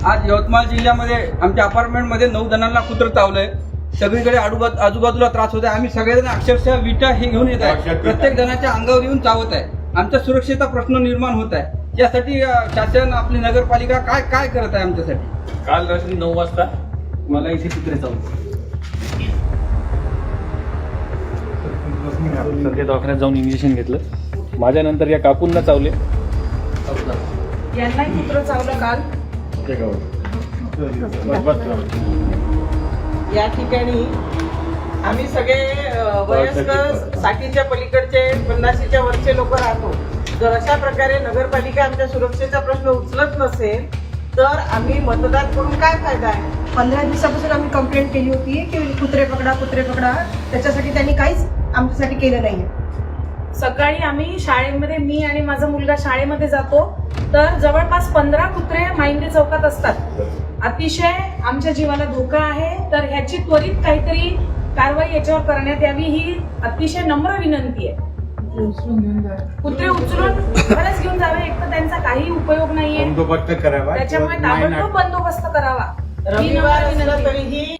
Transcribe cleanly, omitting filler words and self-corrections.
आज यवतमाळ जिल्ह्यामध्ये आमच्या अपार्टमेंटमध्ये 9 जणांना कुत्र चावलंय. सगळीकडे आजूबाजूला त्रास होत आहे. आम्ही सगळेजण अक्षरशः विटा हे घेऊन येत आहे. प्रत्येक जणाच्या अंगावर येऊन चावत आहे. आमच्या सुरक्षेचा प्रश्न निर्माण होत आहे. यासाठी शासन आपली नगरपालिका काय करत आहे आमच्यासाठी. काल रात्री 9 वाजता मला इथे कुत्रे चावले. सध्या दवाखान्यात जाऊन इंजेक्शन घेतलं. माझ्या नंतर या काकूंना चावले. यांनाही कुत्रं चावलं काल. या ठिकाणी आम्ही सगळे वयस्कर 60च्या पलीकडचे 50च्या वरचे लोक राहतो. जर अशा प्रकारे नगरपालिका आमच्या सुरक्षेचा प्रश्न उचलत नसेल तर आम्ही मतदार करून काय फायदा आहे. 15 दिवसापासून आम्ही कंप्लेंट केली होती की कुत्रे पकडा. त्याच्यासाठी त्यांनी काहीच आमच्यासाठी केलं नाही. सकाळी आम्ही शाळेमध्ये, मी आणि माझा मुलगा शाळेमध्ये जातो तर जवळपास 15 कुत्रे माहिंदे चौकात असतात. अतिशय आमच्या जीवाला धोका आहे. तर ह्याची त्वरित काहीतरी कारवाई याच्यावर करण्यात यावी ही अतिशय नम्र विनंती आहे. कुत्रे उचलून खरंच घेऊन जावे. एक तर त्यांचा काही उपयोग नाहीये. बंदोबस्त करावा. त्याच्यामुळे ताबडतोब बंदोबस्त करावा. रविवार असला तरीही